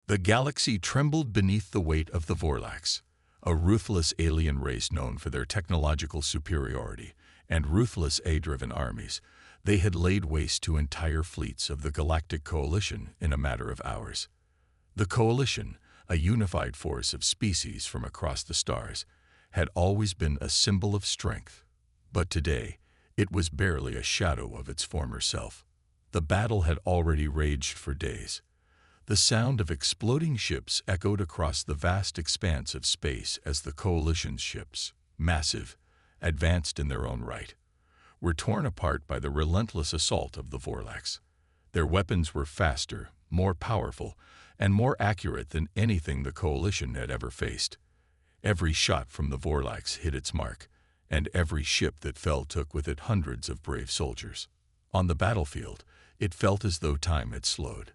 The galaxy trembled beneath the weight of the Vorlax, a ruthless alien race known for their technological superiority and ruthless A-driven armies. They had laid waste to entire fleets of the Galactic Coalition in a matter of hours. The Coalition, a unified force of species from across the stars, had always been a symbol of strength, but today it was barely a shadow of its former self. The battle had already raged for days. The sound of exploding ships echoed across the vast expanse of space as the Coalition's ships, massive, advanced in their own right, were torn apart by the relentless assault of the Vorlax. Their weapons were faster, more powerful, and more accurate than anything the Coalition had ever faced. Every shot from the Vorlax hit its mark, and every ship that fell took with it hundreds of brave soldiers. On the battlefield, it felt as though time had slowed.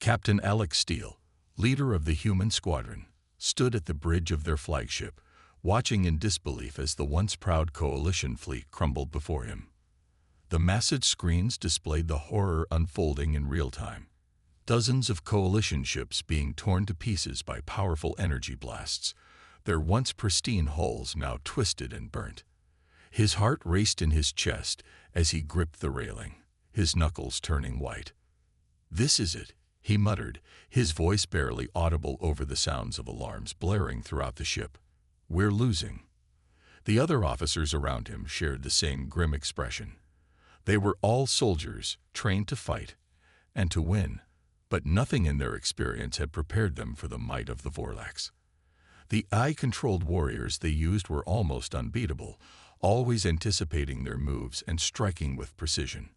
Captain Alex Steele, leader of the human squadron, stood at the bridge of their flagship, watching in disbelief as the once proud Coalition fleet crumbled before him. The massive screens displayed the horror unfolding in real time. Dozens of Coalition ships being torn to pieces by powerful energy blasts, their once pristine hulls now twisted and burnt. His heart raced in his chest as he gripped the railing, his knuckles turning white. "This is it," he muttered, his voice barely audible over the sounds of alarms blaring throughout the ship. "We're losing." The other officers around him shared the same grim expression. They were all soldiers, trained to fight and to win, but nothing in their experience had prepared them for the might of the Vorlax. The eye-controlled warriors they used were almost unbeatable, always anticipating their moves and striking with precision.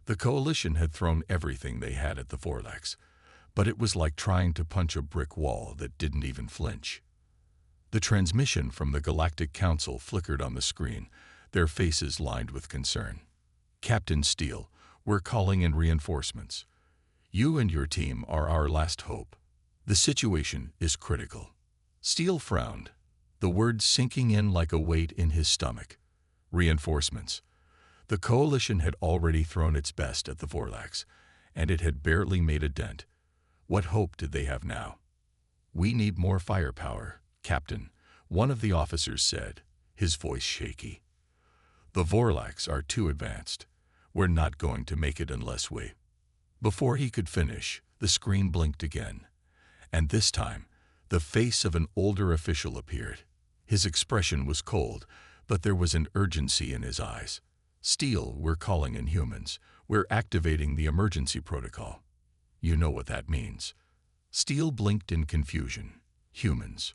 The Coalition had thrown everything they had at the Vorlax, but it was like trying to punch a brick wall that didn't even flinch. The transmission from the Galactic Council flickered on the screen, their faces lined with concern. "Captain Steele, we're calling in reinforcements. You and your team are our last hope. The situation is critical." Steele frowned, the words sinking in like a weight in his stomach. Reinforcements. The Coalition had already thrown its best at the Vorlax, and it had barely made a dent. What hope did they have now? "We need more firepower, Captain," one of the officers said, his voice shaky. "The Vorlax are too advanced. We're not going to make it unless we—" Before he could finish, the screen blinked again, and this time, the face of an older official appeared. His expression was cold, but there was an urgency in his eyes. "Steele, we're calling in humans. We're activating the emergency protocol. You know what that means." Steele blinked in confusion. Humans.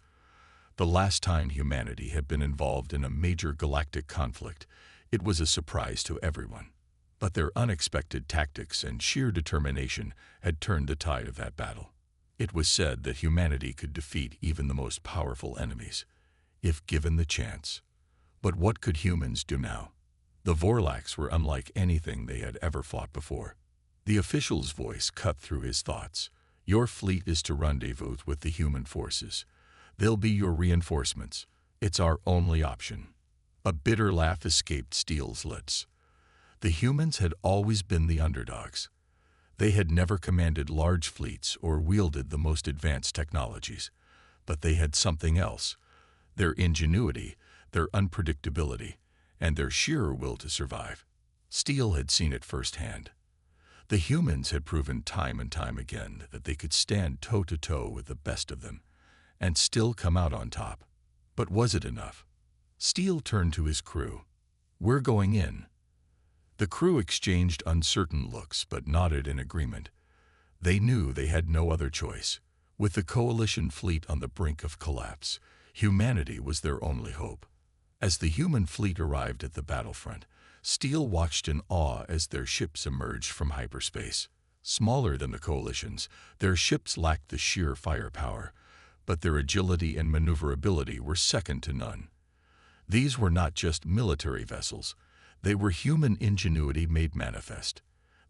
The last time humanity had been involved in a major galactic conflict, it was a surprise to everyone. But their unexpected tactics and sheer determination had turned the tide of that battle. It was said that humanity could defeat even the most powerful enemies, if given the chance. But what could humans do now? The Vorlax were unlike anything they had ever fought before. The official's voice cut through his thoughts. "Your fleet is to rendezvous with the human forces. They'll be your reinforcements. It's our only option." A bitter laugh escaped Steele's lips. The humans had always been the underdogs. They had never commanded large fleets or wielded the most advanced technologies, but they had something else: their ingenuity, their unpredictability, and their sheer will to survive. Steele had seen it firsthand. The humans had proven time and time again that they could stand toe-to-toe with the best of them and still come out on top. But was it enough? Steele turned to his crew. "We're going in." The crew exchanged uncertain looks but nodded in agreement. They knew they had no other choice. With the Coalition fleet on the brink of collapse, humanity was their only hope. As the human fleet arrived at the battlefront, Steele watched in awe as their ships emerged from hyperspace. Smaller than the Coalition's, their ships lacked the sheer firepower, but their agility and maneuverability were second to none. These were not just military vessels. They were human ingenuity made manifest.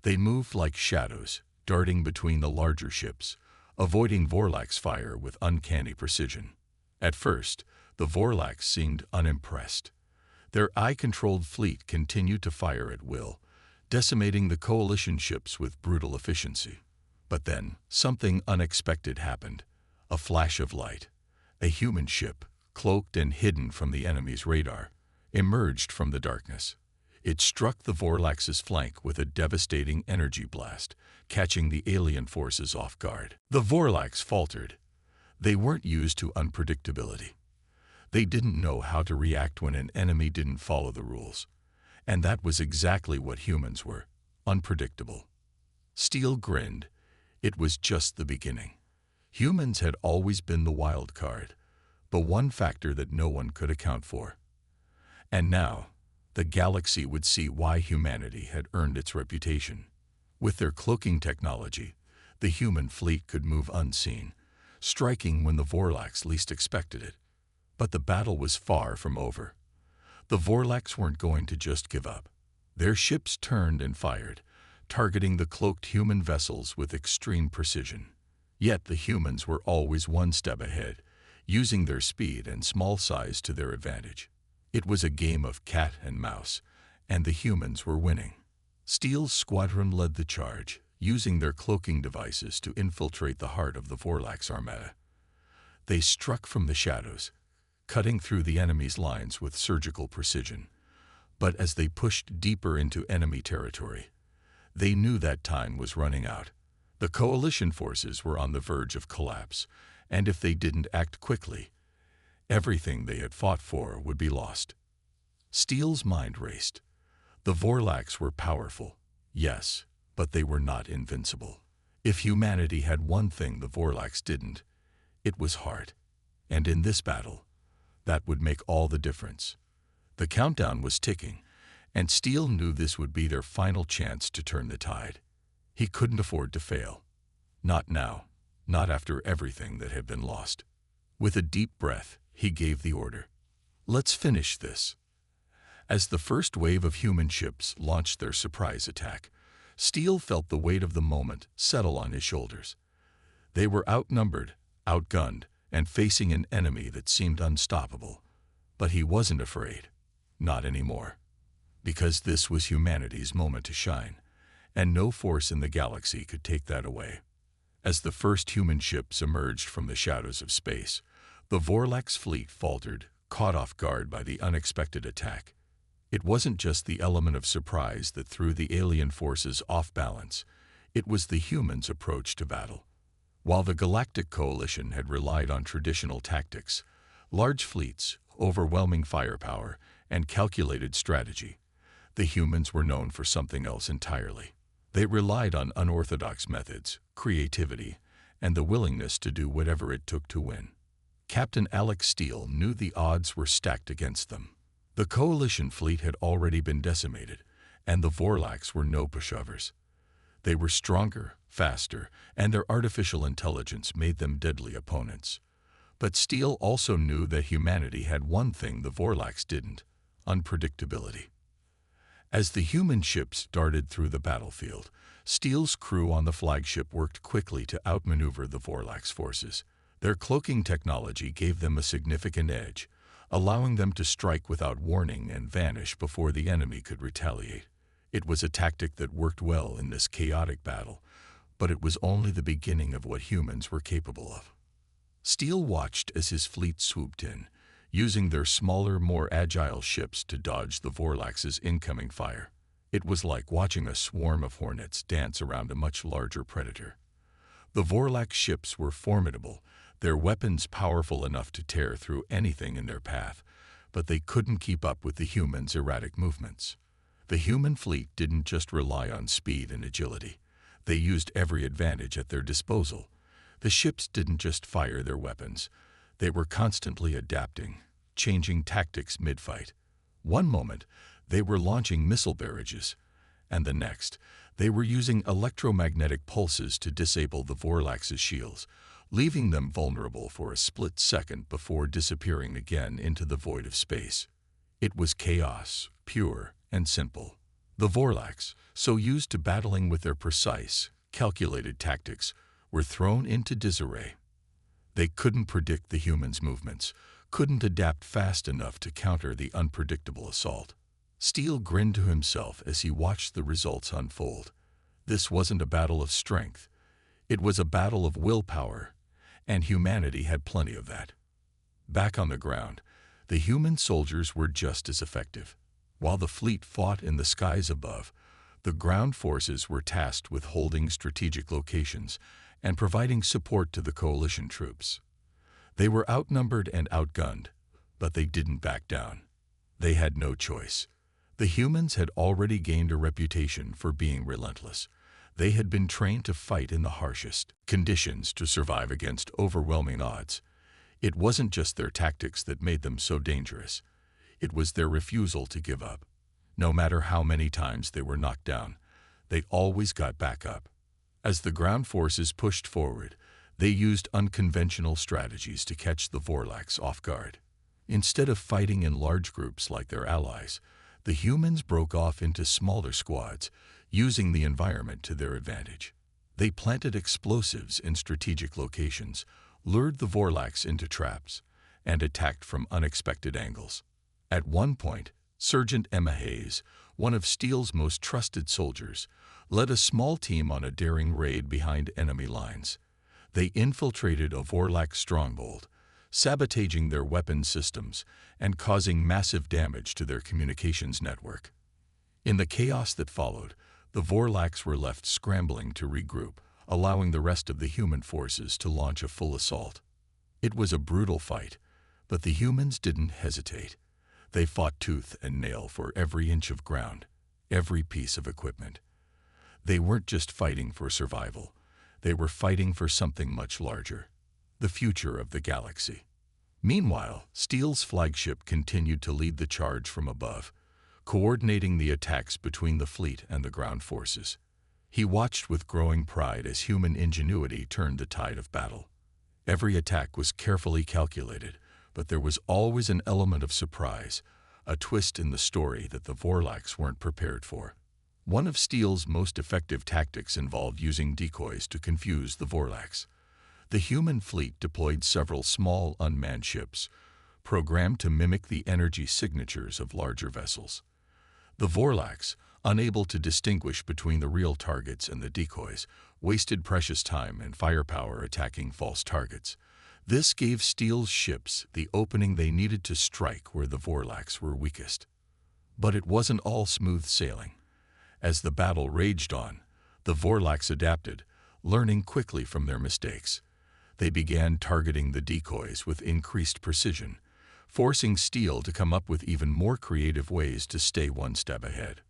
They moved like shadows, darting between the larger ships, avoiding Vorlax fire with uncanny precision. At first, the Vorlax seemed unimpressed. Their eye-controlled fleet continued to fire at will, decimating the Coalition ships with brutal efficiency. But then, something unexpected happened. A flash of light. A human ship, cloaked and hidden from the enemy's radar, emerged from the darkness. It struck the Vorlax's flank with a devastating energy blast, catching the alien forces off guard. The Vorlax faltered. They weren't used to unpredictability. They didn't know how to react when an enemy didn't follow the rules. And that was exactly what humans were, unpredictable. Steel grinned. It was just the beginning. Humans had always been the wild card, but one factor that no one could account for. And now, the galaxy would see why humanity had earned its reputation. With their cloaking technology, the human fleet could move unseen, striking when the Vorlax least expected it. But the battle was far from over. The Vorlax weren't going to just give up. Their ships turned and fired, targeting the cloaked human vessels with extreme precision. Yet the humans were always one step ahead, using their speed and small size to their advantage. It was a game of cat and mouse, and the humans were winning. Steel's squadron led the charge, using their cloaking devices to infiltrate the heart of the Vorlax armada. They struck from the shadows, cutting through the enemy's lines with surgical precision. But as they pushed deeper into enemy territory, they knew that time was running out. The coalition forces were on the verge of collapse, and if they didn't act quickly, everything they had fought for would be lost. Steel's mind raced. The Vorlax were powerful, yes, but they were not invincible. If humanity had one thing the Vorlax didn't, it was heart. And in this battle, that would make all the difference. The countdown was ticking, and Steel knew this would be their final chance to turn the tide. He couldn't afford to fail. Not now, not after everything that had been lost. With a deep breath, he gave the order. Let's finish this. As the first wave of human ships launched their surprise attack, Steel felt the weight of the moment settle on his shoulders. They were outnumbered, outgunned, and facing an enemy that seemed unstoppable. But he wasn't afraid. Not anymore. Because this was humanity's moment to shine, and no force in the galaxy could take that away. As the first human ships emerged from the shadows of space, the Vorlax fleet faltered, caught off guard by the unexpected attack. It wasn't just the element of surprise that threw the alien forces off balance. It was the humans' approach to battle. While the Galactic Coalition had relied on traditional tactics, large fleets, overwhelming firepower, and calculated strategy, the humans were known for something else entirely. They relied on unorthodox methods, creativity, and the willingness to do whatever it took to win. Captain Alex Steele knew the odds were stacked against them. The Coalition fleet had already been decimated, and the Vorlax were no pushovers. They were stronger, faster, and their artificial intelligence made them deadly opponents. But Steele also knew that humanity had one thing the Vorlax didn't: unpredictability. As the human ships darted through the battlefield, Steele's crew on the flagship worked quickly to outmaneuver the Vorlax forces. Their cloaking technology gave them a significant edge, allowing them to strike without warning and vanish before the enemy could retaliate. It was a tactic that worked well in this chaotic battle, but it was only the beginning of what humans were capable of. Steele watched as his fleet swooped in, using their smaller, more agile ships to dodge the Vorlax's incoming fire. It was like watching a swarm of hornets dance around a much larger predator. The Vorlax ships were formidable, their weapons powerful enough to tear through anything in their path, but they couldn't keep up with the humans' erratic movements. The human fleet didn't just rely on speed and agility. They used every advantage at their disposal. The ships didn't just fire their weapons. They were constantly adapting, changing tactics mid-fight. One moment, they were launching missile barrages, and the next, they were using electromagnetic pulses to disable the Vorlax's shields, leaving them vulnerable for a split second before disappearing again into the void of space. It was chaos, pure and simple. The Vorlax, so used to battling with their precise, calculated tactics, were thrown into disarray. They couldn't predict the humans' movements, couldn't adapt fast enough to counter the unpredictable assault. Steele grinned to himself as he watched the results unfold. This wasn't a battle of strength. It was a battle of willpower, and humanity had plenty of that. Back on the ground, the human soldiers were just as effective. While the fleet fought in the skies above, the ground forces were tasked with holding strategic locations and providing support to the coalition troops. They were outnumbered and outgunned, but they didn't back down. They had no choice. The humans had already gained a reputation for being relentless. They had been trained to fight in the harshest conditions to survive against overwhelming odds. It wasn't just their tactics that made them so dangerous. It was their refusal to give up. No matter how many times they were knocked down, they always got back up. As the ground forces pushed forward, they used unconventional strategies to catch the Vorlax off guard. Instead of fighting in large groups like their allies, the humans broke off into smaller squads, using the environment to their advantage. They planted explosives in strategic locations, lured the Vorlax into traps, and attacked from unexpected angles. At one point, Sergeant Emma Hayes, one of Steele's most trusted soldiers, led a small team on a daring raid behind enemy lines. They infiltrated a Vorlax stronghold, sabotaging their weapon systems and causing massive damage to their communications network. In the chaos that followed, the Vorlax were left scrambling to regroup, allowing the rest of the human forces to launch a full assault. It was a brutal fight, but the humans didn't hesitate. They fought tooth and nail for every inch of ground, every piece of equipment. They weren't just fighting for survival. They were fighting for something much larger, the future of the galaxy. Meanwhile, Steele's flagship continued to lead the charge from above, coordinating the attacks between the fleet and the ground forces. He watched with growing pride as human ingenuity turned the tide of battle. Every attack was carefully calculated, but there was always an element of surprise, a twist in the story that the Vorlax weren't prepared for. One of Steele's most effective tactics involved using decoys to confuse the Vorlax. The human fleet deployed several small unmanned ships, programmed to mimic the energy signatures of larger vessels. The Vorlax, unable to distinguish between the real targets and the decoys, wasted precious time and firepower attacking false targets. This gave Steele's ships the opening they needed to strike where the Vorlax were weakest. But it wasn't all smooth sailing. As the battle raged on, the Vorlax adapted, learning quickly from their mistakes. They began targeting the decoys with increased precision, forcing Steele to come up with even more creative ways to stay one step ahead.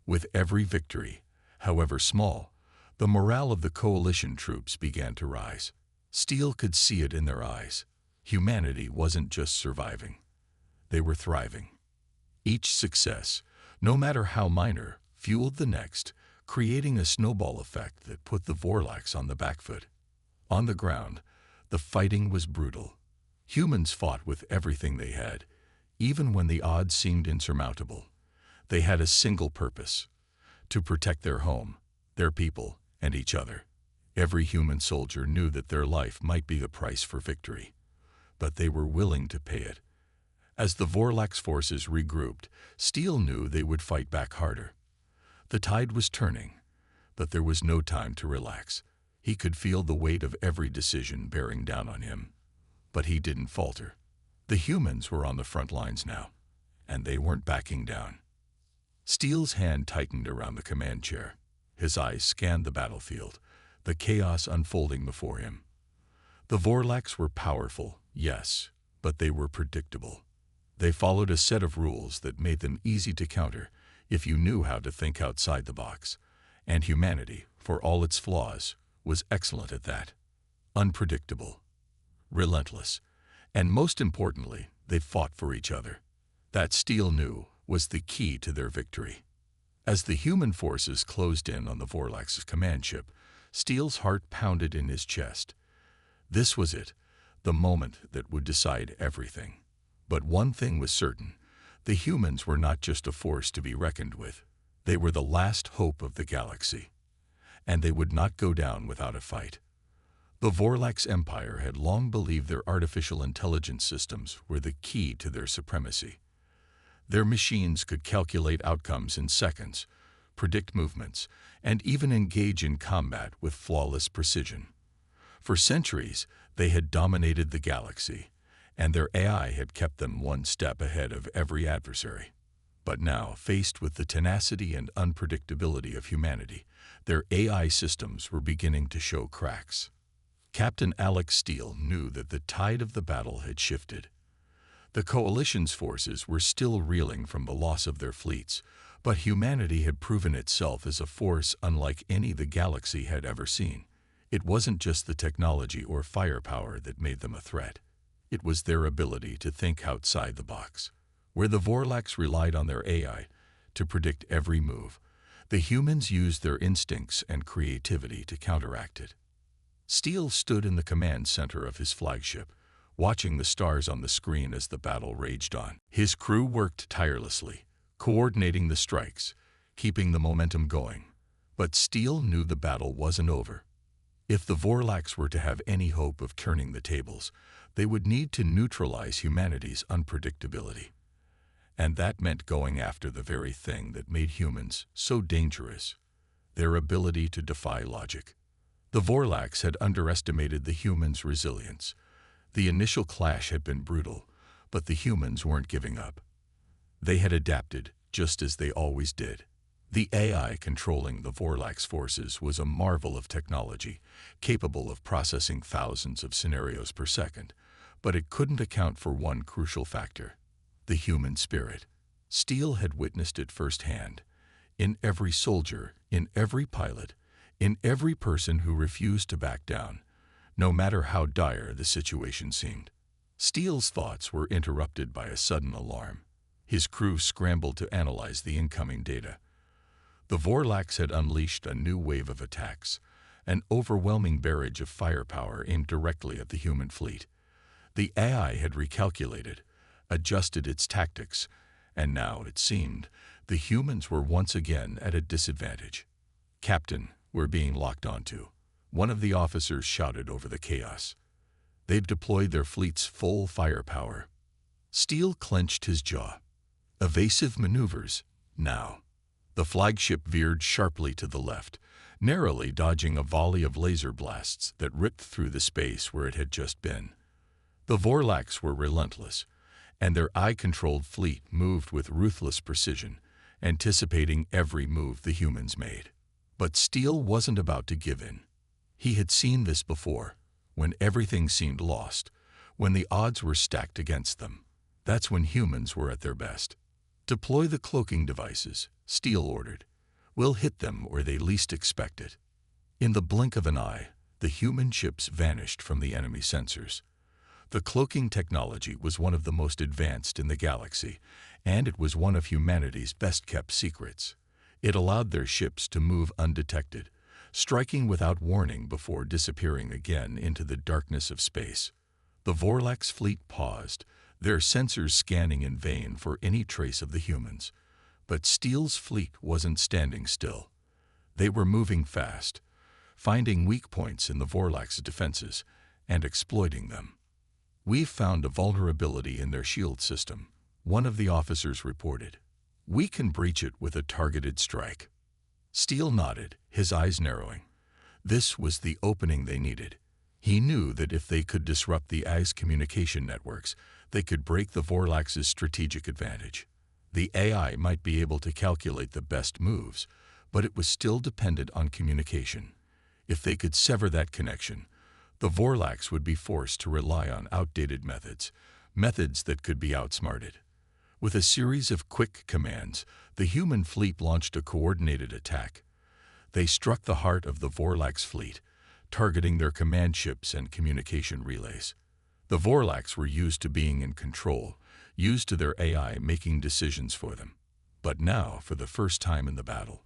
With every victory, however small, the morale of the coalition troops began to rise. Steele could see it in their eyes. Humanity wasn't just surviving. They were thriving. Each success, no matter how minor, fueled the next, creating a snowball effect that put the Vorlax on the back foot. On the ground, the fighting was brutal. Humans fought with everything they had, even when the odds seemed insurmountable. They had a single purpose: to protect their home, their people, and each other. Every human soldier knew that their life might be the price for victory, but they were willing to pay it. As the Vorlax forces regrouped, Steele knew they would fight back harder. The tide was turning, but there was no time to relax. He could feel the weight of every decision bearing down on him. But he didn't falter. The humans were on the front lines now, and they weren't backing down. Steele's hand tightened around the command chair. His eyes scanned the battlefield, the chaos unfolding before him. The Vorlax were powerful, yes, but they were predictable. They followed a set of rules that made them easy to counter if you knew how to think outside the box. And humanity, for all its flaws, was excellent at that. Unpredictable, relentless, and most importantly, they fought for each other. That Steele knew was the key to their victory. As the human forces closed in on the Vorlax's command ship, Steele's heart pounded in his chest. This was it, the moment that would decide everything. But one thing was certain: the humans were not just a force to be reckoned with. They were the last hope of the galaxy, and they would not go down without a fight. The Vorlax Empire had long believed their artificial intelligence systems were the key to their supremacy. Their machines could calculate outcomes in seconds, predict movements, and even engage in combat with flawless precision. For centuries, they had dominated the galaxy, and their AI had kept them one step ahead of every adversary. But now, faced with the tenacity and unpredictability of humanity, their AI systems were beginning to show cracks. Captain Alex Steele knew that the tide of the battle had shifted. The Coalition's forces were still reeling from the loss of their fleets, but humanity had proven itself as a force unlike any the galaxy had ever seen. It wasn't just the technology or firepower that made them a threat. It was their ability to think outside the box. Where the Vorlax relied on their AI to predict every move, the humans used their instincts and creativity to counteract it. Steele stood in the command center of his flagship, watching the stars on the screen as the battle raged on. His crew worked tirelessly, coordinating the strikes, keeping the momentum going. But Steele knew the battle wasn't over. If the Vorlax were to have any hope of turning the tables, they would need to neutralize humanity's unpredictability. And that meant going after the very thing that made humans so dangerous: their ability to defy logic. The Vorlax had underestimated the humans' resilience. The initial clash had been brutal, but the humans weren't giving up. They had adapted, just as they always did. The AI controlling the Vorlax forces was a marvel of technology, capable of processing thousands of scenarios per second, but it couldn't account for one crucial factor: the human spirit. Steele had witnessed it firsthand. In every soldier, in every pilot, in every person who refused to back down, no matter how dire the situation seemed. Steele's thoughts were interrupted by a sudden alarm. His crew scrambled to analyze the incoming data. The Vorlax had unleashed a new wave of attacks, an overwhelming barrage of firepower aimed directly at the human fleet. The AI had recalculated, adjusted its tactics, and now, it seemed, the humans were once again at a disadvantage. "Captain, we're being locked onto," one of the officers shouted over the chaos. They've deployed their fleet's full firepower. Steele clenched his jaw. Evasive maneuvers, now. The flagship veered sharply to the left, narrowly dodging a volley of laser blasts that ripped through the space where it had just been. The Vorlax were relentless, and their eye-controlled fleet moved with ruthless precision, anticipating every move the humans made. But Steele wasn't about to give in. He had seen this before, when everything seemed lost, when the odds were stacked against them. That's when humans were at their best. "Deploy the cloaking devices," Steele ordered. "We'll hit them where they least expect it." In the blink of an eye, the human ships vanished from the enemy sensors. The cloaking technology was one of the most advanced in the galaxy, and it was one of humanity's best-kept secrets. It allowed their ships to move undetected, striking without warning before disappearing again into the darkness of space. The Vorlax fleet paused, their sensors scanning in vain for any trace of the humans. But Steele's fleet wasn't standing still. They were moving fast, finding weak points in the Vorlax's defenses and exploiting them. "We've found a vulnerability in their shield system," one of the officers reported. "We can breach it with a targeted strike." Steele nodded, his eyes narrowing. This was the opening they needed. He knew that if they could disrupt the AI's communication networks, they could break the Vorlax's strategic advantage. The AI might be able to calculate the best moves, but it was still dependent on communication. If they could sever that connection, the Vorlax would be forced to rely on outdated methods that could be outsmarted. With a series of quick commands, the human fleet launched a coordinated attack. They struck the heart of the Vorlax fleet, targeting their command ships and communication relays. The Vorlax were used to being in control, used to their AI making decisions for them. But now, for the first time in the battle,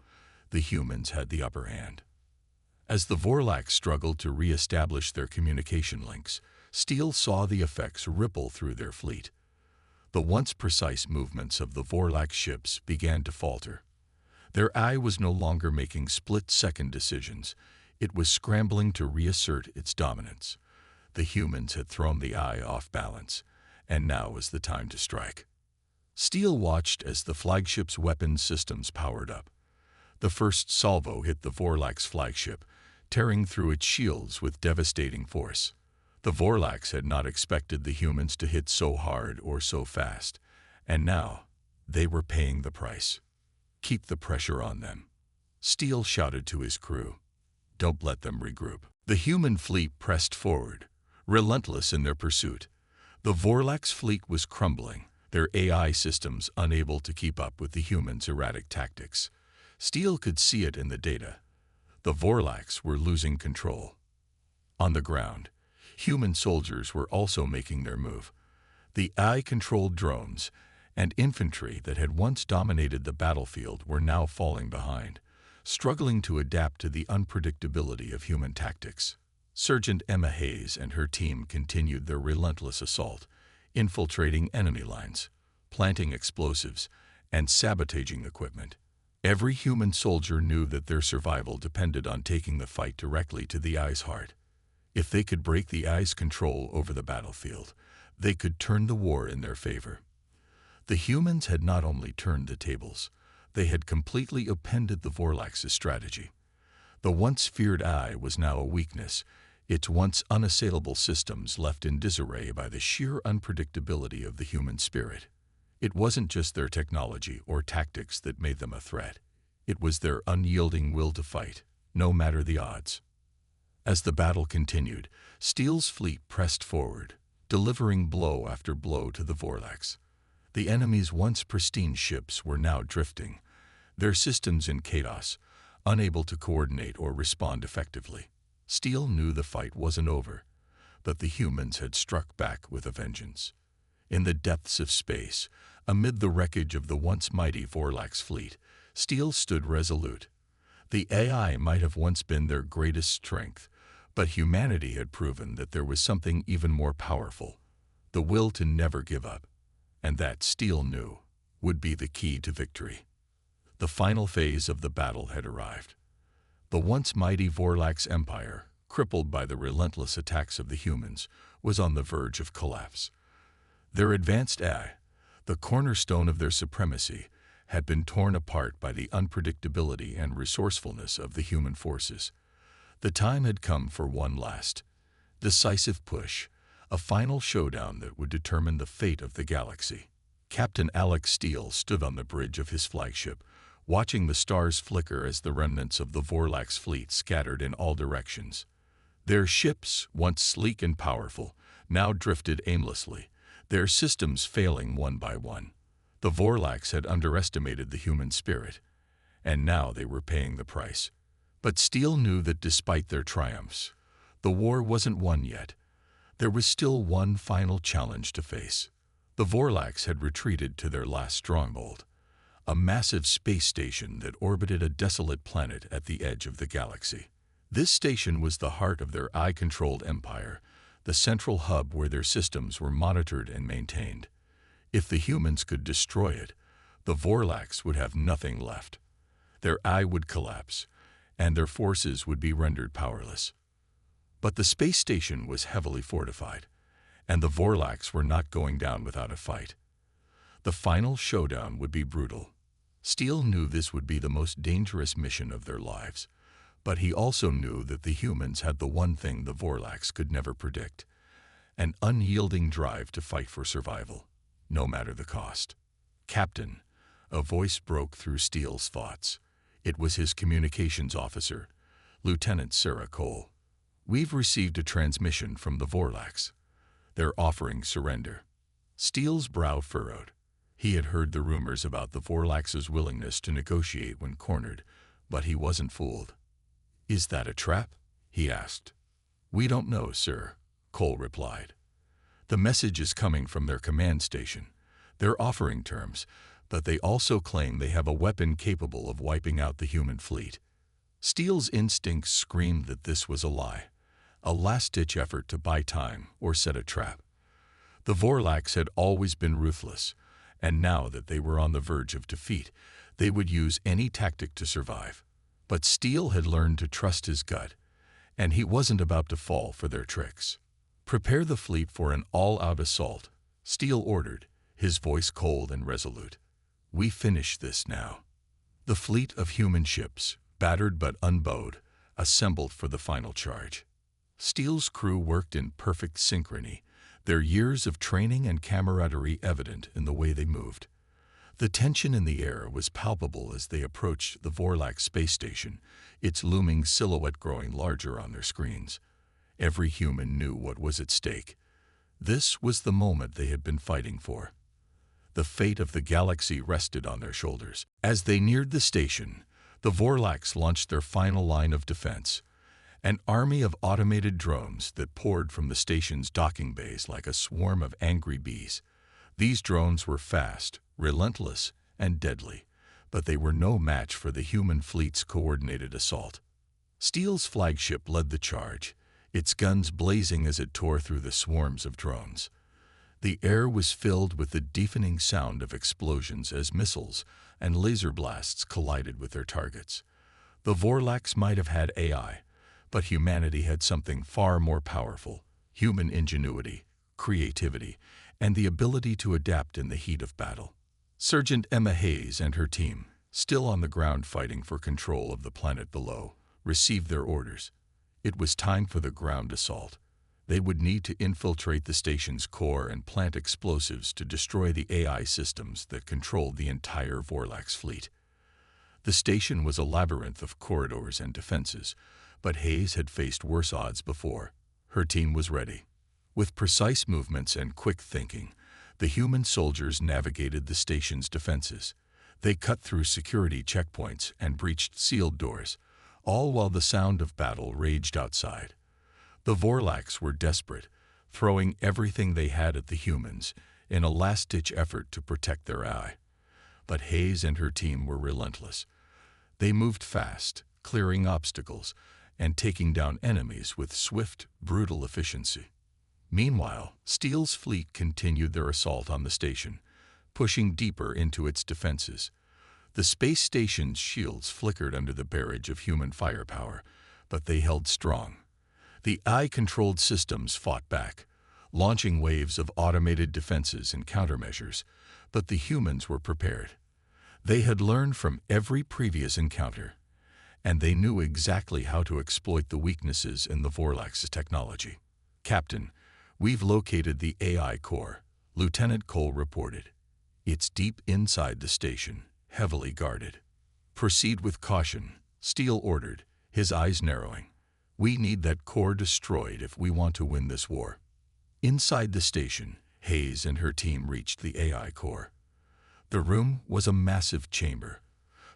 the humans had the upper hand. As the Vorlax struggled to re-establish their communication links, Steele saw the effects ripple through their fleet. The once precise movements of the Vorlax ships began to falter. Their eye was no longer making split-second decisions. It was scrambling to reassert its dominance. The humans had thrown the eye off balance, and now was the time to strike. Steele watched as the flagship's weapon systems powered up. The first salvo hit the Vorlax flagship, tearing through its shields with devastating force. The Vorlax had not expected the humans to hit so hard or so fast, and now they were paying the price. "Keep the pressure on them," Steele shouted to his crew. "Don't let them regroup." The human fleet pressed forward, relentless in their pursuit. The Vorlax fleet was crumbling, their AI systems unable to keep up with the humans' erratic tactics. Steele could see it in the data. The Vorlax were losing control. On the ground, human soldiers were also making their move. The AI-controlled drones and infantry that had once dominated the battlefield were now falling behind, struggling to adapt to the unpredictability of human tactics. Sergeant Emma Hayes and her team continued their relentless assault, infiltrating enemy lines, planting explosives, and sabotaging equipment. Every human soldier knew that their survival depended on taking the fight directly to the AI's heart. If they could break the AI's control over the battlefield, they could turn the war in their favor. The humans had not only turned the tables, they had completely upended the Vorlax's strategy. The once feared AI was now a weakness, its once unassailable systems left in disarray by the sheer unpredictability of the human spirit. It wasn't just their technology or tactics that made them a threat. It was their unyielding will to fight, no matter the odds. As the battle continued, Steele's fleet pressed forward, delivering blow after blow to the Vorlax. The enemy's once pristine ships were now drifting, their systems in chaos, unable to coordinate or respond effectively. Steele knew the fight wasn't over, but the humans had struck back with a vengeance. In the depths of space, amid the wreckage of the once mighty Vorlax fleet, Steele stood resolute. The AI might have once been their greatest strength, but humanity had proven that there was something even more powerful, the will to never give up, and that, Steele knew, would be the key to victory. The final phase of the battle had arrived. The once mighty Vorlax Empire, crippled by the relentless attacks of the humans, was on the verge of collapse. Their advanced AI, the cornerstone of their supremacy, had been torn apart by the unpredictability and resourcefulness of the human forces. The time had come for one last, decisive push, a final showdown that would determine the fate of the galaxy. Captain Alex Steele stood on the bridge of his flagship, watching the stars flicker as the remnants of the Vorlax fleet scattered in all directions. Their ships, once sleek and powerful, now drifted aimlessly, their systems failing one by one. The Vorlax had underestimated the human spirit, and now they were paying the price. But Steele knew that despite their triumphs, the war wasn't won yet. There was still one final challenge to face. The Vorlax had retreated to their last stronghold, a massive space station that orbited a desolate planet at the edge of the galaxy. This station was the heart of their AI-controlled empire, the central hub where their systems were monitored and maintained. If the humans could destroy it, the Vorlax would have nothing left. Their AI would collapse, and their forces would be rendered powerless. But the space station was heavily fortified, and the Vorlax were not going down without a fight. The final showdown would be brutal. Steele knew this would be the most dangerous mission of their lives, but he also knew that the humans had the one thing the Vorlax could never predict, an unyielding drive to fight for survival, no matter the cost. "Captain," a voice broke through Steele's thoughts. It was his communications officer, Lieutenant Sarah Cole. "We've received a transmission from the Vorlax. They're offering surrender." Steele's brow furrowed. He had heard the rumors about the Vorlax's willingness to negotiate when cornered, but he wasn't fooled. "Is that a trap?" he asked. "We don't know, sir," Cole replied. "The message is coming from their command station. They're offering terms, but they also claim they have a weapon capable of wiping out the human fleet." Steele's instincts screamed that this was a lie, a last-ditch effort to buy time or set a trap. The Vorlax had always been ruthless, and now that they were on the verge of defeat, they would use any tactic to survive. But Steele had learned to trust his gut, and he wasn't about to fall for their tricks. "Prepare the fleet for an all-out assault," Steele ordered, his voice cold and resolute. "We finish this now." The fleet of human ships, battered but unbowed, assembled for the final charge. Steele's crew worked in perfect synchrony, their years of training and camaraderie evident in the way they moved. The tension in the air was palpable as they approached the Vorlax space station, its looming silhouette growing larger on their screens. Every human knew what was at stake. This was the moment they had been fighting for. The fate of the galaxy rested on their shoulders. As they neared the station, the Vorlax launched their final line of defense, an army of automated drones that poured from the station's docking bays like a swarm of angry bees. These drones were fast, relentless, and deadly, but they were no match for the human fleet's coordinated assault. Steele's flagship led the charge, its guns blazing as it tore through the swarms of drones. The air was filled with the deafening sound of explosions as missiles and laser blasts collided with their targets. The Vorlax might have had AI, but humanity had something far more powerful: human ingenuity, creativity, and the ability to adapt in the heat of battle. Sergeant Emma Hayes and her team, still on the ground fighting for control of the planet below, received their orders. It was time for the ground assault. They would need to infiltrate the station's core and plant explosives to destroy the AI systems that controlled the entire Vorlax fleet. The station was a labyrinth of corridors and defenses, but Hayes had faced worse odds before. Her team was ready. With precise movements and quick thinking, the human soldiers navigated the station's defenses. They cut through security checkpoints and breached sealed doors, all while the sound of battle raged outside. The Vorlax were desperate, throwing everything they had at the humans in a last-ditch effort to protect their ally. But Hayes and her team were relentless. They moved fast, clearing obstacles and taking down enemies with swift, brutal efficiency. Meanwhile, Steele's fleet continued their assault on the station, pushing deeper into its defenses. The space station's shields flickered under the barrage of human firepower, but they held strong. The AI-controlled systems fought back, launching waves of automated defenses and countermeasures, but the humans were prepared. They had learned from every previous encounter, and they knew exactly how to exploit the weaknesses in the Vorlax's technology. "Captain, we've located the AI core," Lieutenant Cole reported. "It's deep inside the station, heavily guarded." "Proceed with caution," Steele ordered, his eyes narrowing. "We need that core destroyed if we want to win this war." Inside the station, Hayes and her team reached the AI core. The room was a massive chamber,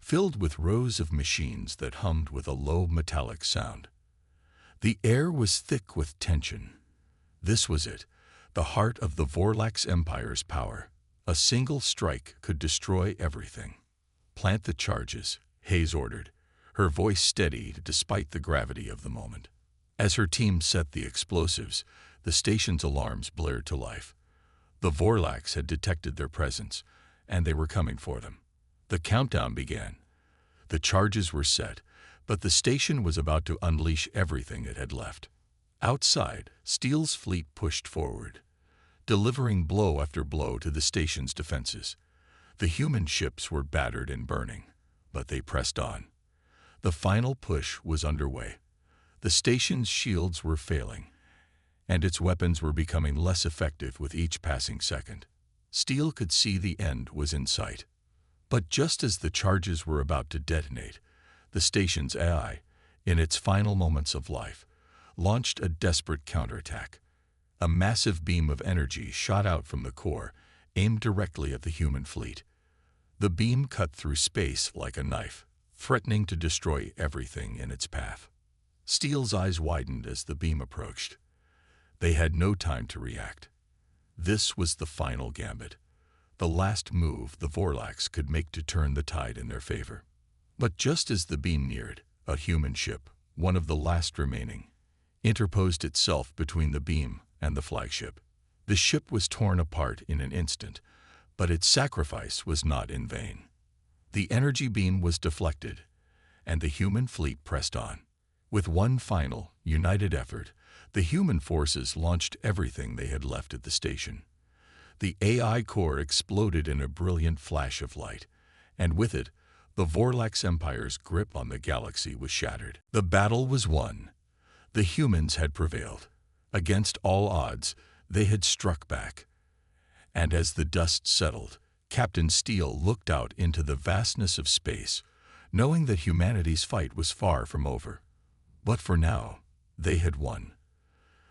filled with rows of machines that hummed with a low metallic sound. The air was thick with tension. This was it, the heart of the Vorlax Empire's power. A single strike could destroy everything. "Plant the charges," Hayes ordered, her voice steady despite the gravity of the moment. As her team set the explosives, the station's alarms blared to life. The Vorlax had detected their presence, and they were coming for them. The countdown began. The charges were set, but the station was about to unleash everything it had left. Outside, Steele's fleet pushed forward, delivering blow after blow to the station's defenses. The human ships were battered and burning, but they pressed on. The final push was underway. The station's shields were failing, and its weapons were becoming less effective with each passing second. Steele could see the end was in sight. But just as the charges were about to detonate, the station's AI, in its final moments of life, launched a desperate counterattack. A massive beam of energy shot out from the core, aimed directly at the human fleet. The beam cut through space like a knife, threatening to destroy everything in its path. Steele's eyes widened as the beam approached. They had no time to react. This was the final gambit, the last move the Vorlax could make to turn the tide in their favor. But just as the beam neared, a human ship, one of the last remaining, interposed itself between the beam and the flagship. The ship was torn apart in an instant, but its sacrifice was not in vain. The energy beam was deflected, and the human fleet pressed on. With one final, united effort, the human forces launched everything they had left at the station. The AI core exploded in a brilliant flash of light, and with it, The Vorlax Empire's grip on the galaxy was shattered. The battle was won. The humans had prevailed. Against all odds, they had struck back. And as the dust settled, Captain Steele looked out into the vastness of space, knowing that humanity's fight was far from over. But for now, they had won.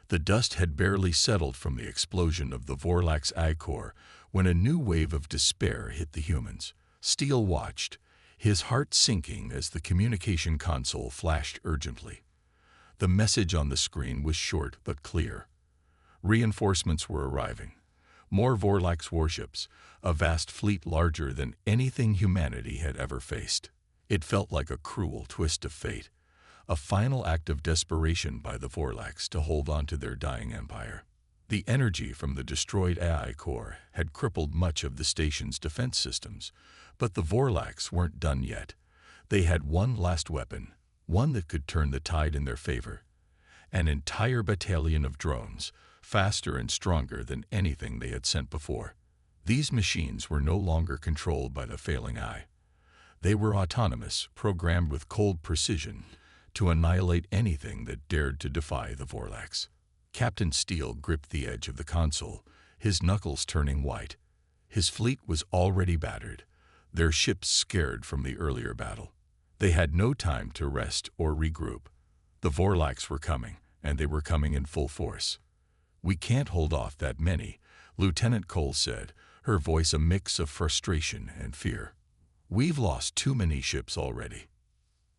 The dust had barely settled from the explosion of the Vorlax I-Core when a new wave of despair hit the humans. Steele watched, his heart sinking as the communication console flashed urgently. The message on the screen was short but clear. Reinforcements were arriving. More Vorlax warships, a vast fleet larger than anything humanity had ever faced. It felt like a cruel twist of fate, a final act of desperation by the Vorlax to hold on to their dying empire. The energy from the destroyed AI core had crippled much of the station's defense systems, but the Vorlax weren't done yet. They had one last weapon, one that could turn the tide in their favor. An entire battalion of drones, faster and stronger than anything they had sent before. These machines were no longer controlled by the failing eye. They were autonomous, programmed with cold precision to annihilate anything that dared to defy the Vorlax. Captain Steele gripped the edge of the console, his knuckles turning white. His fleet was already battered, their ships scared from the earlier battle. They had no time to rest or regroup. The Vorlax were coming, and they were coming in full force. "We can't hold off that many," Lieutenant Cole said, her voice a mix of frustration and fear. "We've lost too many ships already."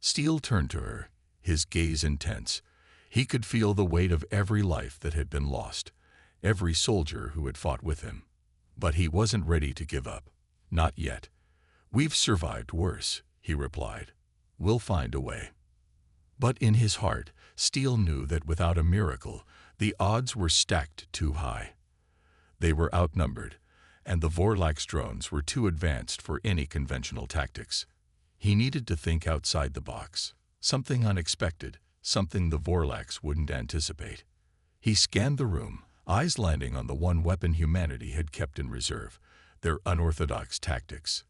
Steele turned to her, his gaze intense. He could feel the weight of every life that had been lost, every soldier who had fought with him. But he wasn't ready to give up. Not yet. "We've survived worse," he replied. "We'll find a way." But in his heart, Steele knew that without a miracle, the odds were stacked too high. They were outnumbered, and the Vorlax drones were too advanced for any conventional tactics. He needed to think outside the box, something unexpected, something the Vorlax wouldn't anticipate. He scanned the room, eyes landing on the one weapon humanity had kept in reserve, their unorthodox tactics.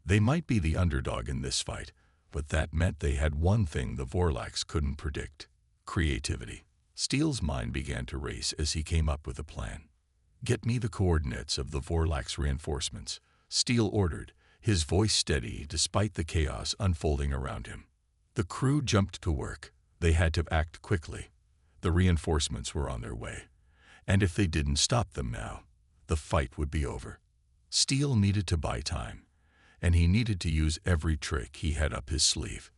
They might be the underdog in this fight, but that meant they had one thing the Vorlax couldn't predict: creativity. Steele's mind began to race as he came up with a plan. "Get me the coordinates of the Vorlax reinforcements," Steele ordered, his voice steady despite the chaos unfolding around him. The crew jumped to work. They had to act quickly. The reinforcements were on their way, and if they didn't stop them now, the fight would be over. Steele needed to buy time, and he needed to use every trick he had up his sleeve.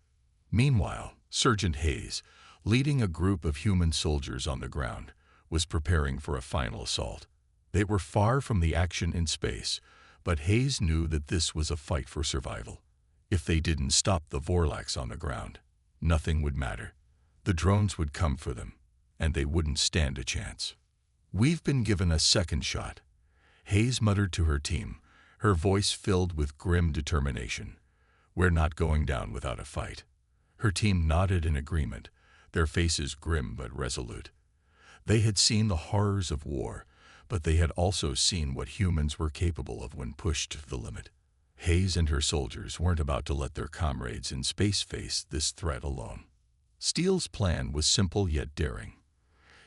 Meanwhile, Sergeant Hayes, leading a group of human soldiers on the ground, was preparing for a final assault. They were far from the action in space, but Hayes knew that this was a fight for survival. If they didn't stop the Vorlax on the ground, nothing would matter. The drones would come for them, and they wouldn't stand a chance. "We've been given a second shot," Hayes muttered to her team, her voice filled with grim determination. "We're not going down without a fight." Her team nodded in agreement, their faces grim but resolute. They had seen the horrors of war, but they had also seen what humans were capable of when pushed to the limit. Hayes and her soldiers weren't about to let their comrades in space face this threat alone. Steele's plan was simple yet daring.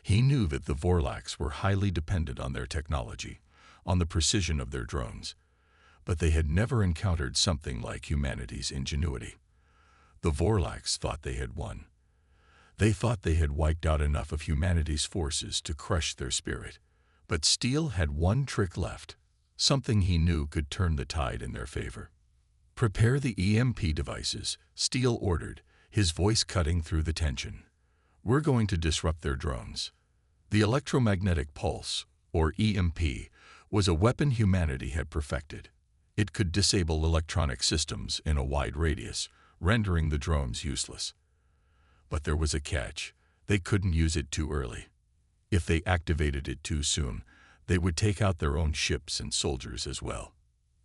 He knew that the Vorlax were highly dependent on their technology, on the precision of their drones, but they had never encountered something like humanity's ingenuity. The Vorlax thought they had won. They thought they had wiped out enough of humanity's forces to crush their spirit. But Steele had one trick left, something he knew could turn the tide in their favor. "Prepare the EMP devices," Steele ordered, his voice cutting through the tension. "We're going to disrupt their drones." The electromagnetic pulse, or EMP, was a weapon humanity had perfected. It could disable electronic systems in a wide radius, rendering the drones useless. But there was a catch. They couldn't use it too early. If they activated it too soon, they would take out their own ships and soldiers as well.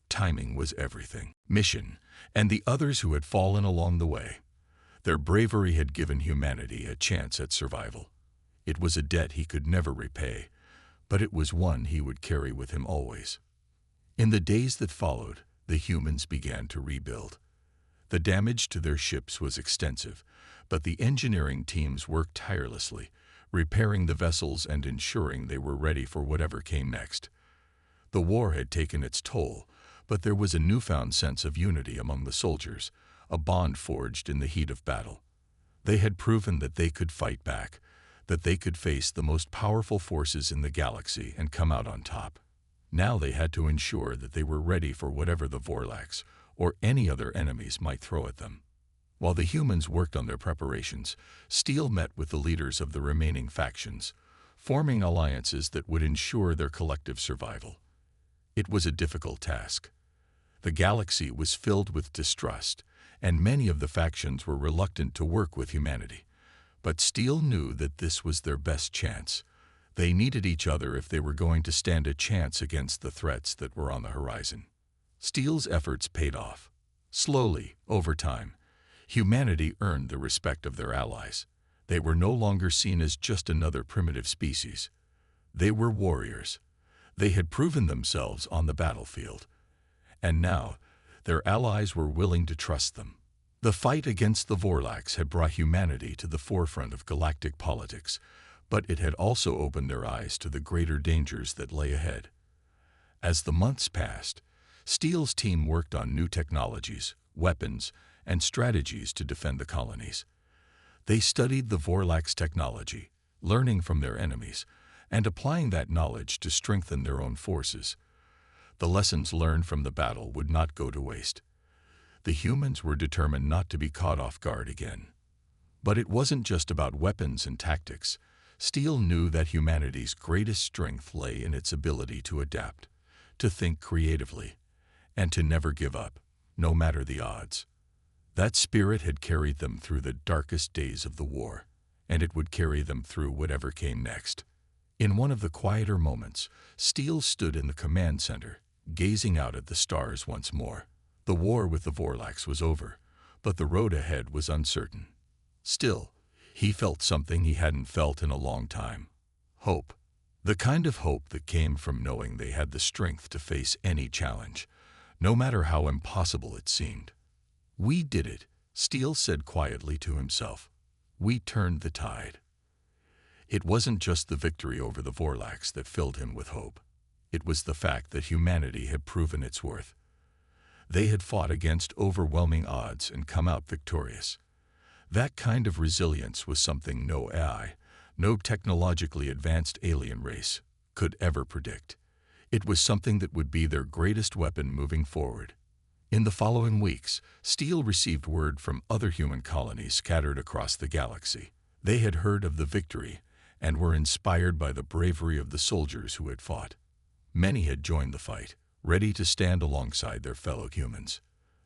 Timing was everything. Mission, and the others who had fallen along the way. Their bravery had given humanity a chance at survival. It was a debt he could never repay, but it was one he would carry with him always. In the days that followed, the humans began to rebuild. The damage to their ships was extensive, but the engineering teams worked tirelessly, repairing the vessels and ensuring they were ready for whatever came next. The war had taken its toll, but there was a newfound sense of unity among the soldiers, a bond forged in the heat of battle. They had proven that they could fight back, that they could face the most powerful forces in the galaxy and come out on top. Now they had to ensure that they were ready for whatever the Vorlax or any other enemies might throw at them. While the humans worked on their preparations, Steele met with the leaders of the remaining factions, forming alliances that would ensure their collective survival. It was a difficult task. The galaxy was filled with distrust, and many of the factions were reluctant to work with humanity. But Steele knew that this was their best chance. They needed each other if they were going to stand a chance against the threats that were on the horizon. Steele's efforts paid off. Slowly, over time, humanity earned the respect of their allies. They were no longer seen as just another primitive species. They were warriors. They had proven themselves on the battlefield. And now, their allies were willing to trust them. The fight against the Vorlax had brought humanity to the forefront of galactic politics, but it had also opened their eyes to the greater dangers that lay ahead. As the months passed, Steele's team worked on new technologies, weapons, and strategies to defend the colonies. They studied the Vorlax technology, learning from their enemies, and applying that knowledge to strengthen their own forces. The lessons learned from the battle would not go to waste. The humans were determined not to be caught off guard again. But it wasn't just about weapons and tactics. Steele knew that humanity's greatest strength lay in its ability to adapt, to think creatively, and to never give up, no matter the odds. That spirit had carried them through the darkest days of the war, and it would carry them through whatever came next. In one of the quieter moments, Steele stood in the command center, gazing out at the stars once more. The war with the Vorlax was over, but the road ahead was uncertain. Still, he felt something he hadn't felt in a long time. Hope. The kind of hope that came from knowing they had the strength to face any challenge, no matter how impossible it seemed. "We did it," Steele said quietly to himself. "We turned the tide." It wasn't just the victory over the Vorlax that filled him with hope. It was the fact that humanity had proven its worth. They had fought against overwhelming odds and come out victorious. That kind of resilience was something no AI, no technologically advanced alien race, could ever predict. It was something that would be their greatest weapon moving forward. In the following weeks, Steele received word from other human colonies scattered across the galaxy. They had heard of the victory and were inspired by the bravery of the soldiers who had fought. Many had joined the fight, ready to stand alongside their fellow humans.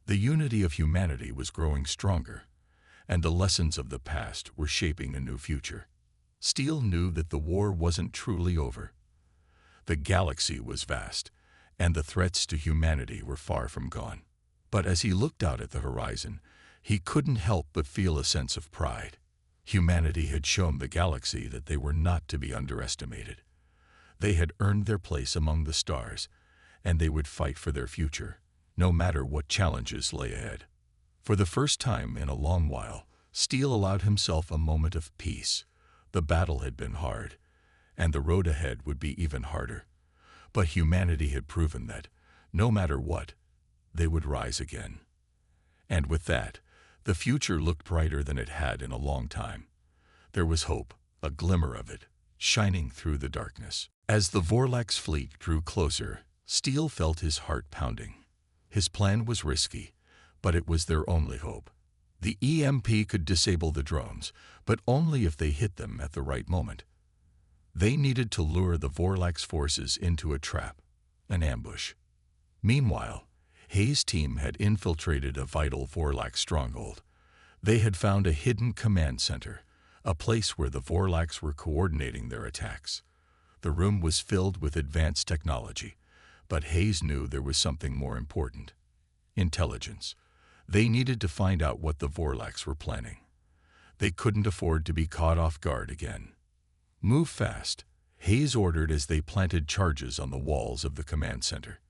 The unity of humanity was growing stronger, and the lessons of the past were shaping a new future. Steele knew that the war wasn't truly over. The galaxy was vast, and the threats to humanity were far from gone. But as he looked out at the horizon, he couldn't help but feel a sense of pride. Humanity had shown the galaxy that they were not to be underestimated. They had earned their place among the stars, and they would fight for their future, no matter what challenges lay ahead. For the first time in a long while, Steele allowed himself a moment of peace. The battle had been hard, and the road ahead would be even harder. But humanity had proven that, no matter what, they would rise again. And with that, the future looked brighter than it had in a long time. There was hope, a glimmer of it, shining through the darkness. As the Vorlax fleet drew closer, Steele felt his heart pounding. His plan was risky, but it was their only hope. The EMP could disable the drones, but only if they hit them at the right moment. They needed to lure the Vorlax forces into a trap, an ambush. Meanwhile, Hayes' team had infiltrated a vital Vorlax stronghold. They had found a hidden command center, a place where the Vorlax were coordinating their attacks. The room was filled with advanced technology, but Hayes knew there was something more important: intelligence. They needed to find out what the Vorlax were planning. They couldn't afford to be caught off guard again. "Move fast," Hayes ordered as they planted charges on the walls of the command center.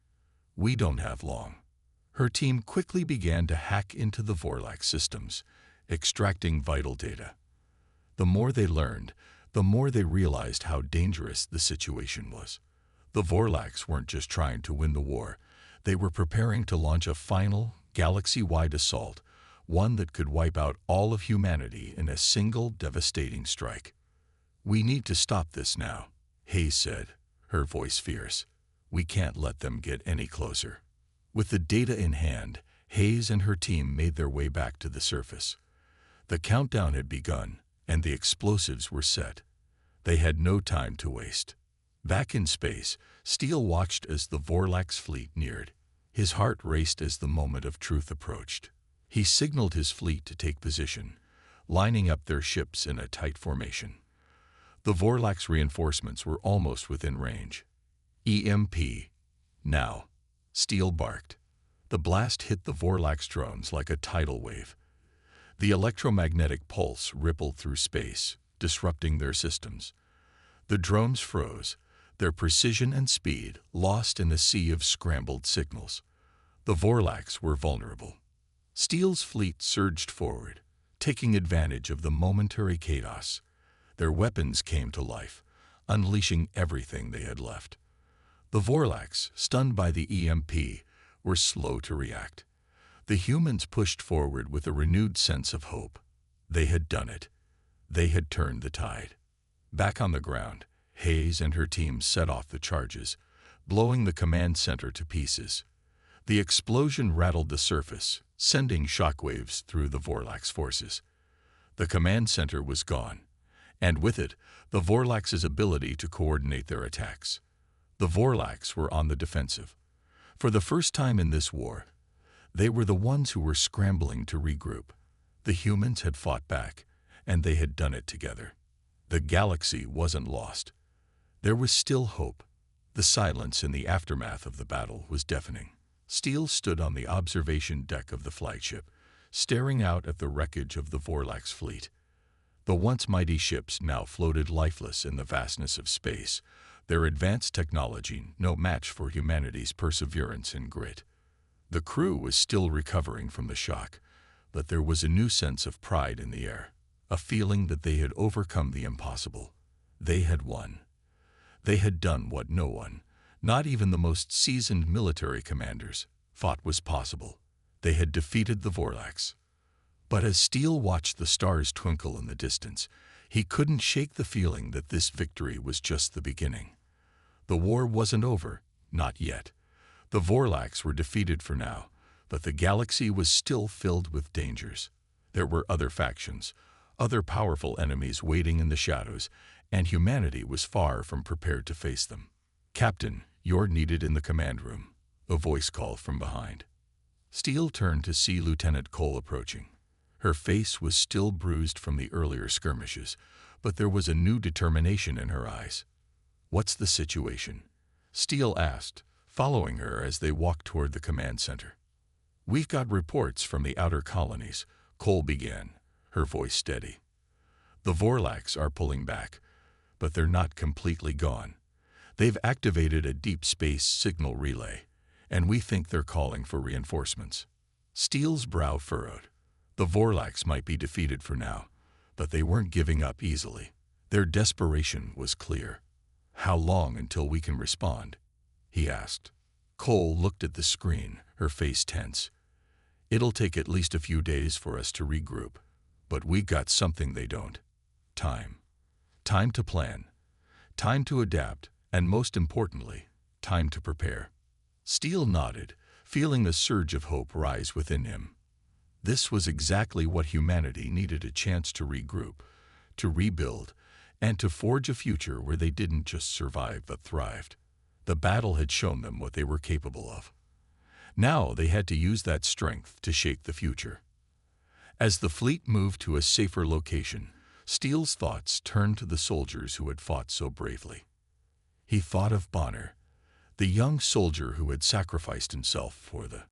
"We don't have long." Her team quickly began to hack into the Vorlax systems, extracting vital data. The more they learned, the more they realized how dangerous the situation was. The Vorlax weren't just trying to win the war. They were preparing to launch a final, galaxy-wide assault, one that could wipe out all of humanity in a single devastating strike. "We need to stop this now," Hayes said, her voice fierce. "We can't let them get any closer." With the data in hand, Hayes and her team made their way back to the surface. The countdown had begun, and the explosives were set. They had no time to waste. Back in space, Steele watched as the Vorlax fleet neared. His heart raced as the moment of truth approached. He signaled his fleet to take position, lining up their ships in a tight formation. The Vorlax reinforcements were almost within range. "EMP, now," Steele barked. The blast hit the Vorlax drones like a tidal wave. The electromagnetic pulse rippled through space, disrupting their systems. The drones froze, their precision and speed lost in a sea of scrambled signals. The Vorlax were vulnerable. Steele's fleet surged forward, taking advantage of the momentary chaos. Their weapons came to life, unleashing everything they had left. The Vorlax, stunned by the EMP, were slow to react. The humans pushed forward with a renewed sense of hope. They had done it. They had turned the tide. Back on the ground, Hayes and her team set off the charges, blowing the command center to pieces. The explosion rattled the surface, sending shockwaves through the Vorlax forces. The command center was gone, and with it, the Vorlax's ability to coordinate their attacks. The Vorlax were on the defensive. For the first time in this war, they were the ones who were scrambling to regroup. The humans had fought back, and they had done it together. The galaxy wasn't lost. There was still hope. The silence in the aftermath of the battle was deafening. Steele stood on the observation deck of the flagship, staring out at the wreckage of the Vorlax fleet. The once mighty ships now floated lifeless in the vastness of space, their advanced technology no match for humanity's perseverance and grit. The crew was still recovering from the shock, but there was a new sense of pride in the air, a feeling that they had overcome the impossible. They had won. They had done what no one, not even the most seasoned military commanders, thought was possible. They had defeated the Vorlax. But as Steele watched the stars twinkle in the distance, he couldn't shake the feeling that this victory was just the beginning. The war wasn't over, not yet. The Vorlax were defeated for now, but the galaxy was still filled with dangers. There were other factions, other powerful enemies waiting in the shadows, and humanity was far from prepared to face them. "Captain, you're needed in the command room," a voice called from behind. Steele turned to see Lieutenant Cole approaching. Her face was still bruised from the earlier skirmishes, but there was a new determination in her eyes. "What's the situation?" Steele asked, following her as they walked toward the command center. "We've got reports from the outer colonies," Cole began, her voice steady. "The Vorlax are pulling back, but they're not completely gone. They've activated a deep space signal relay, and we think they're calling for reinforcements." Steele's brow furrowed. The Vorlax might be defeated for now, but they weren't giving up easily. Their desperation was clear. "How long until we can respond?" he asked. Cole looked at the screen, her face tense. "It'll take at least a few days for us to regroup, but we got something they don't. Time. Time to plan. Time to adapt, and most importantly, time to prepare." Steele nodded, feeling a surge of hope rise within him. This was exactly what humanity needed: a chance to regroup, to rebuild, and to forge a future where they didn't just survive but thrived. The battle had shown them what they were capable of. Now they had to use that strength to shape the future. As the fleet moved to a safer location, Steele's thoughts turned to the soldiers who had fought so bravely. He thought of Bonner, the young soldier who had sacrificed himself for the